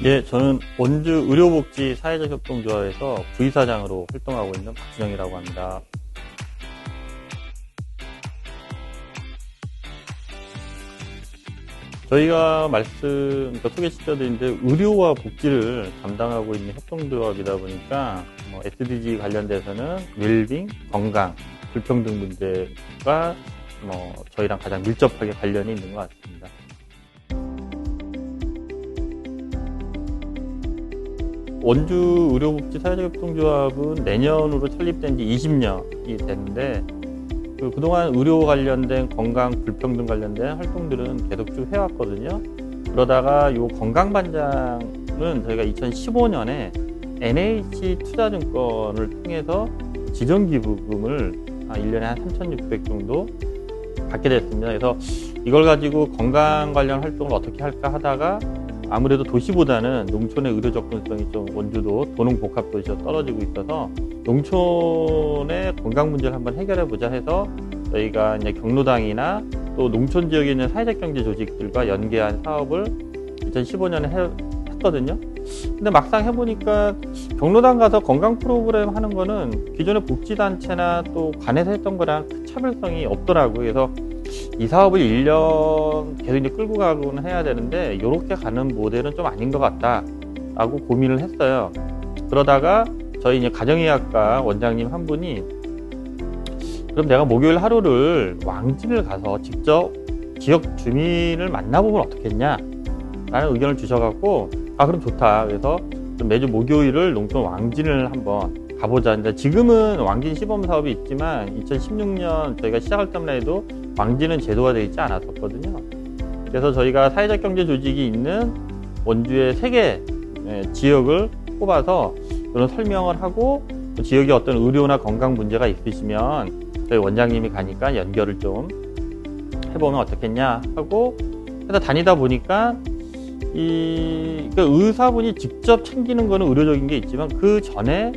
예, 저는 원주 의료복지 사회적 협동조합에서 부이사장으로 활동하고 있는 박준영이라고 합니다. 저희가 소개시켜드린데 의료와 복지를 담당하고 있는 협동조합이다 보니까 SDG 관련돼서는 웰빙, 건강, 불평등 문제가 저희랑 가장 밀접하게 관련이 있는 것 같습니다. 원주 의료복지 사회적협동조합은 내년으로 설립된 지 20년이 됐는데 그동안 의료 관련된 건강 불평등 관련된 활동들은 계속 쭉 해왔거든요. 그러다가 이 건강반장은 저희가 2015년에 NH 투자증권을 통해서 지정기부금을 1년에 한 3,600 정도 받게 됐습니다. 그래서 이걸 가지고 건강 관련 활동을 어떻게 할까 하다가 아무래도 도시보다는 농촌의 의료 접근성이 좀 원주도 도농복합도시가 떨어지고 있어서 농촌의 건강 문제를 한번 해결해 보자 해서 저희가 이제 경로당이나 또 농촌 지역에 있는 사회적 경제 조직들과 연계한 사업을 2015년에 했거든요. 근데 막상 해보니까 경로당 가서 건강 프로그램 하는 거는 기존의 복지단체나 또 관에서 했던 거랑 그 차별성이 없더라고요. 그래서 이 사업을 1년 계속 이제 끌고 가고는 해야 되는데 이렇게 가는 모델은 좀 아닌 것 같다라고 고민을 했어요. 그러다가 저희 이제 가정의학과 원장님 한 분이 그럼 내가 목요일 하루를 왕진을 가서 직접 지역 주민을 만나보면 어떻겠냐 라는 의견을 주셔갖고 그럼 좋다. 그래서 매주 목요일을 농촌 왕진을 한번 가보자. 근데 지금은 왕진 시범 사업이 있지만 2016년 저희가 시작할 때만 해도 왕진은 제도가 되어 있지 않았었거든요. 그래서 저희가 사회적 경제 조직이 있는 원주의 3개 지역을 뽑아서 그런 설명을 하고 지역에 어떤 의료나 건강 문제가 있으시면 저희 원장님이 가니까 연결을 좀 해보면 어떻겠냐 하고 해서 다니다 보니까 그러니까 의사분이 직접 챙기는 거는 의료적인 게 있지만 그 전에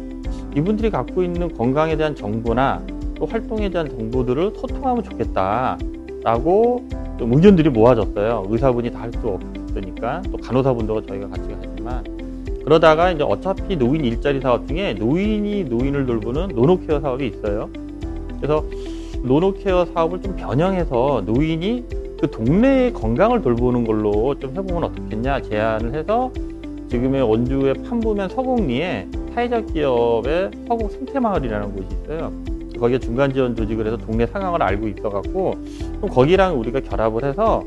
이분들이 갖고 있는 건강에 대한 정보나 또 활동에 대한 정보들을 소통하면 좋겠다라고 좀 의견들이 모아졌어요. 의사분이 다 할 수 없으니까 또 간호사분들과 저희가 같이 하지만 그러다가 이제 어차피 노인 일자리 사업 중에 노인이 노인을 돌보는 노노케어 사업이 있어요. 그래서 노노케어 사업을 좀 변형해서 노인이 그 동네의 건강을 돌보는 걸로 좀 해보면 어떻겠냐 제안을 해서 지금의 원주의 판부면 서곡리에 사회적 기업의 서곡 생태마을이라는 곳이 있어요. 거기에 중간 지원 조직을 해서 동네 상황을 알고 있어갖고 좀 거기랑 우리가 결합을 해서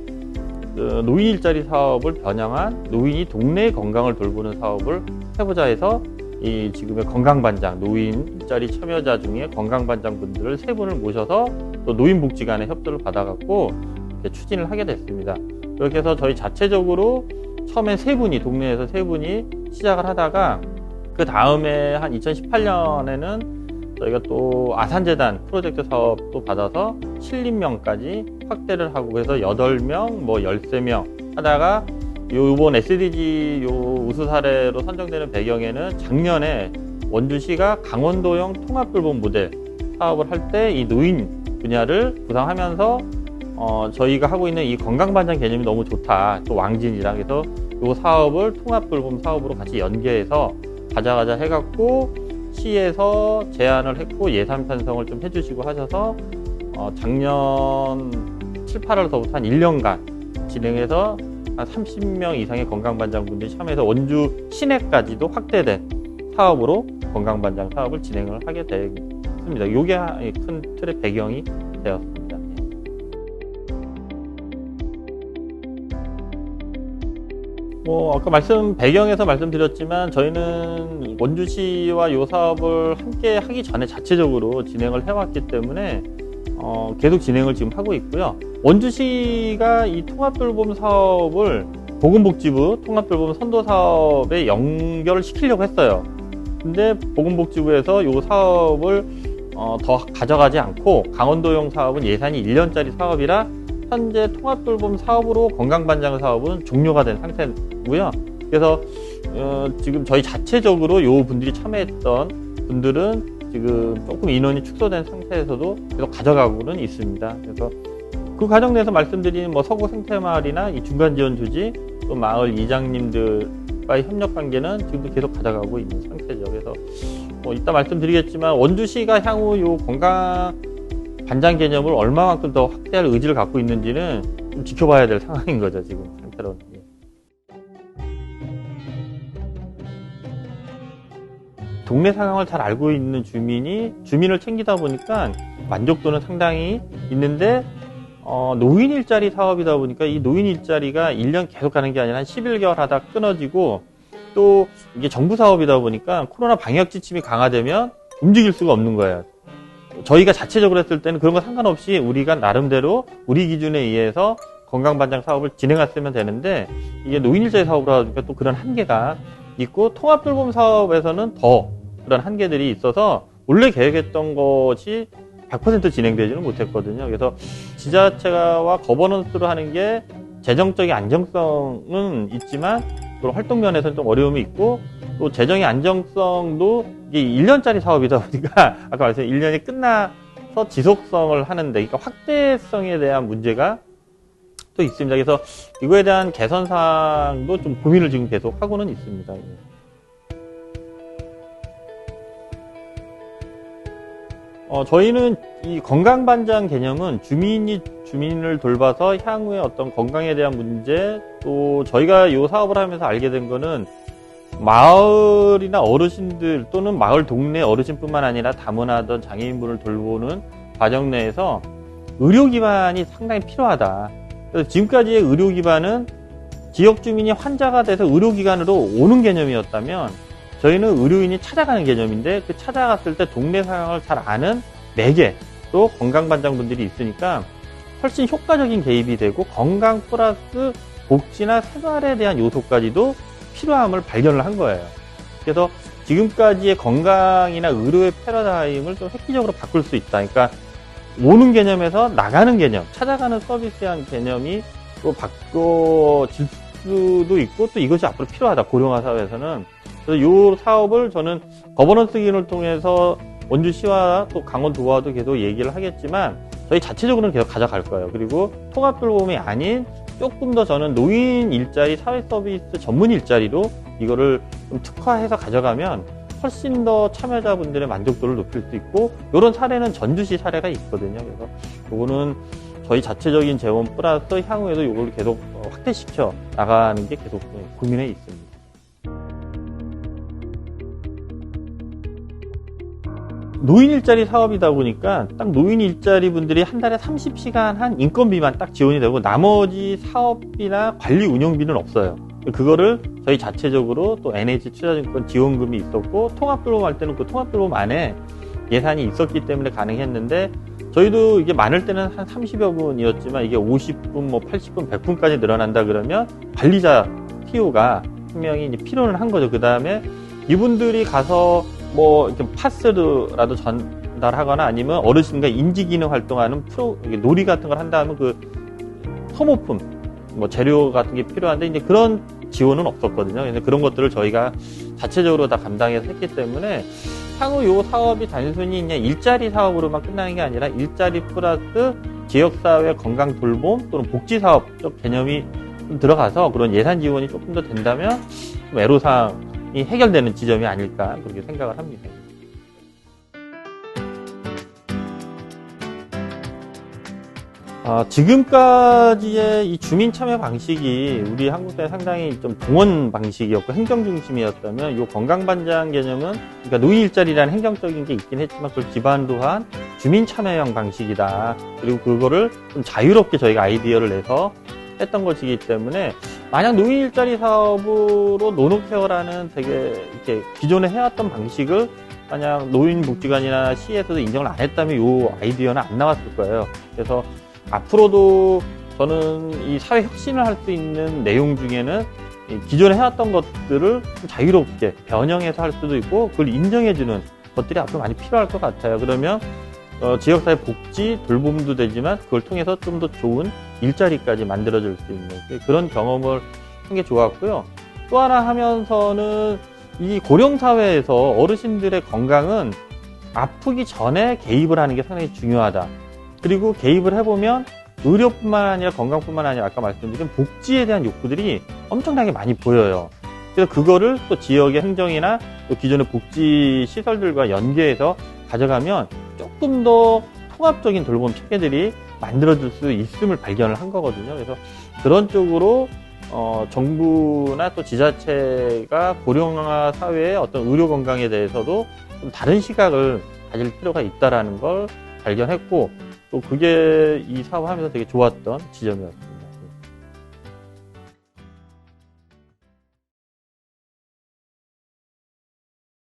노인 일자리 사업을 변형한 노인이 동네의 건강을 돌보는 사업을 해보자 해서 이 지금의 건강반장 노인 일자리 참여자 중에 건강반장 분들을 3분을 모셔서 또 노인복지 간의 협조를 받아갖고 추진을 하게 됐습니다. 그렇게 해서 저희 자체적으로 처음엔 3분이 동네에서 3분이 시작을 하다가 그 다음에 한 2018년에는 저희가 또 아산재단 프로젝트 사업도 받아서 7인명까지 확대를 하고 그래서 8명, 13명 하다가 요번 SDG 우수 사례로 선정되는 배경에는 작년에 원주시가 강원도형 통합돌봄 모델 사업을 할 때 이 노인 분야를 구상하면서 저희가 하고 있는 이 건강반장 개념이 너무 좋다. 또 왕진이랑 해서 이 사업을 통합돌봄 사업으로 같이 연계해서 가자 해갖고 시에서 제안을 했고 예산 편성을 좀 해주시고 하셔서 작년 7, 8월서부터 한 1년간 진행해서 한 30명 이상의 건강반장분들이 참여해서 원주 시내까지도 확대된 사업으로 건강반장 사업을 진행을 하게 됐습니다. 이게 큰 틀의 배경이 되었습니다. 아까 배경에서 말씀드렸지만 저희는 원주시와 이 사업을 함께 하기 전에 자체적으로 진행을 해왔기 때문에 계속 진행을 지금 하고 있고요. 원주시가 이 통합돌봄 사업을 보건복지부 통합돌봄 선도사업에 연결을 시키려고 했어요. 근데 보건복지부에서 이 사업을 더 가져가지 않고 강원도형 사업은 예산이 1년짜리 사업이라 현재 통합돌봄 사업으로 건강반장 사업은 종료가 된 상태고요. 그래서 지금 저희 자체적으로 요 분들이 참여했던 분들은 지금 조금 인원이 축소된 상태에서도 계속 가져가고는 있습니다. 그래서 그 과정 내에서 말씀드린 서구 생태마을이나 이 중간 지원 조직 또 마을 이장님들과 기업과의 협력 관계는 지금도 계속 가져가고 있는 상태죠. 그래서 이따 말씀드리겠지만 원주시가 향후 요 건강 반장 개념을 얼마만큼 더 확대할 의지를 갖고 있는지는 좀 지켜봐야 될 상황인 거죠, 지금 상태로는. 동네 상황을 잘 알고 있는 주민을 챙기다 보니까 만족도는 상당히 있는데, 노인 일자리 사업이다 보니까 이 노인 일자리가 1년 계속 가는 게 아니라 한 11개월 하다 끊어지고, 또 이게 정부 사업이다 보니까 코로나 방역 지침이 강화되면 움직일 수가 없는 거예요. 저희가 자체적으로 했을 때는 그런 거 상관없이 우리가 나름대로 우리 기준에 의해서 건강반장 사업을 진행했으면 되는데, 이게 노인 일자리 사업으로 하니까 또 그런 한계가 있고, 통합돌봄 사업에서는 더 그런 한계들이 있어서 원래 계획했던 것이 100% 진행되지는 못했거든요. 그래서 지자체와 거버넌스로 하는 게 재정적인 안정성은 있지만 그런 활동 면에서는 좀 어려움이 있고, 또 재정의 안정성도 이게 1년짜리 사업이다 보니까 아까 말씀드린 1년이 끝나서 지속성을 하는데, 그러니까 확대성에 대한 문제가 또 있습니다. 그래서 이거에 대한 개선 사항도 좀 고민을 지금 계속 하고는 있습니다. 저희는 이 건강반장 개념은 주민을 돌봐서 향후에 어떤 건강에 대한 문제, 또 저희가 이 사업을 하면서 알게 된 거는 마을이나 어르신들 또는 마을 동네 어르신뿐만 아니라 다문화든 장애인분을 돌보는 과정 내에서 의료 기반이 상당히 필요하다. 그래서 지금까지의 의료 기반은 지역 주민이 환자가 돼서 의료기관으로 오는 개념이었다면, 저희는 의료인이 찾아가는 개념인데, 그 찾아갔을 때 동네 상황을 잘 아는 매개, 또 건강반장분들이 있으니까 훨씬 효과적인 개입이 되고, 건강 플러스 복지나 생활에 대한 요소까지도 필요함을 발견을 한 거예요. 그래서 지금까지의 건강이나 의료의 패러다임을 좀 획기적으로 바꿀 수 있다. 그러니까 오는 개념에서 나가는 개념, 찾아가는 서비스한 개념이 또 바꿔질 수도 있고, 또 이것이 앞으로 필요하다, 고령화 사회에서는. 그래서 이 사업을 저는 거버넌스 기능을 통해서 원주시와 또 강원도와도 계속 얘기를 하겠지만, 저희 자체적으로는 계속 가져갈 거예요. 그리고 통합돌봄이 아닌 조금 더 저는 노인 일자리, 사회 서비스 전문 일자리로 이거를 좀 특화해서 가져가면 훨씬 더 참여자분들의 만족도를 높일 수 있고, 이런 사례는 전주시 사례가 있거든요. 그래서 이거는 저희 자체적인 재원 플러스 향후에도 이걸 계속 확대시켜 나가는 게 계속 고민에 있습니다. 노인 일자리 사업이다 보니까 딱 노인 일자리 분들이 한 달에 30시간 한 인건비만 딱 지원이 되고, 나머지 사업비나 관리 운영비는 없어요. 그거를 저희 자체적으로 또 NH투자증권 지원금이 있었고, 통합돌봄 할 때는 그 통합돌봄 안에 예산이 있었기 때문에 가능했는데, 저희도 이게 많을 때는 한 30여 분이었지만 이게 50분, 80분, 100분까지 늘어난다 그러면 관리자 TO가 한 명이 이제 필요는 한 거죠. 그 다음에 이분들이 가서 이렇게 파스라도 전달하거나 아니면 어르신과 인지기능 활동하는 놀이 같은 걸 한다면 그 소모품, 재료 같은 게 필요한데, 이제 그런 지원은 없었거든요. 그래서 그런 것들을 저희가 자체적으로 다 감당해서 했기 때문에 향후 이 사업이 단순히 그냥 일자리 사업으로만 끝나는 게 아니라 일자리 플러스 지역사회 건강 돌봄 또는 복지사업적 개념이 좀 들어가서 그런 예산 지원이 조금 더 된다면 좀 애로사항이 해결되는 지점이 아닐까, 그렇게 생각을 합니다. 지금까지의 이 주민 참여 방식이 우리 한국 사회 상당히 좀 공원 방식이었고 행정 중심이었다면, 이 건강반장 개념은 그러니까 노인 일자리라는 행정적인 게 있긴 했지만 그걸 기반으로 한 주민 참여형 방식이다. 그리고 그거를 좀 자유롭게 저희가 아이디어를 내서 했던 것이기 때문에, 만약 노인 일자리 사업으로 노노케어라는 되게 이렇게 기존에 해왔던 방식을 만약 노인복지관이나 시에서도 인정을 안 했다면 이 아이디어는 안 나왔을 거예요. 그래서 앞으로도 저는 이 사회 혁신을 할 수 있는 내용 중에는 기존에 해왔던 것들을 좀 자유롭게 변형해서 할 수도 있고, 그걸 인정해주는 것들이 앞으로 많이 필요할 것 같아요. 그러면 지역사회 복지, 돌봄도 되지만 그걸 통해서 좀 더 좋은 일자리까지 만들어줄 수 있는 그런 경험을 한 게 좋았고요. 또 하나 하면서는 이 고령사회에서 어르신들의 건강은 아프기 전에 개입을 하는 게 상당히 중요하다. 그리고 개입을 해보면 의료뿐만 아니라 건강뿐만 아니라 아까 말씀드린 복지에 대한 욕구들이 엄청나게 많이 보여요. 그래서 그거를 또 지역의 행정이나 또 기존의 복지 시설들과 연계해서 가져가면 조금 더 통합적인 돌봄 체계들이 만들어질 수 있음을 발견을 한 거거든요. 그래서 그런 쪽으로 정부나 또 지자체가 고령화 사회의 어떤 의료 건강에 대해서도 좀 다른 시각을 가질 필요가 있다라는 걸 발견했고, 또 그게 이 사업을 하면서 되게 좋았던 지점이었습니다.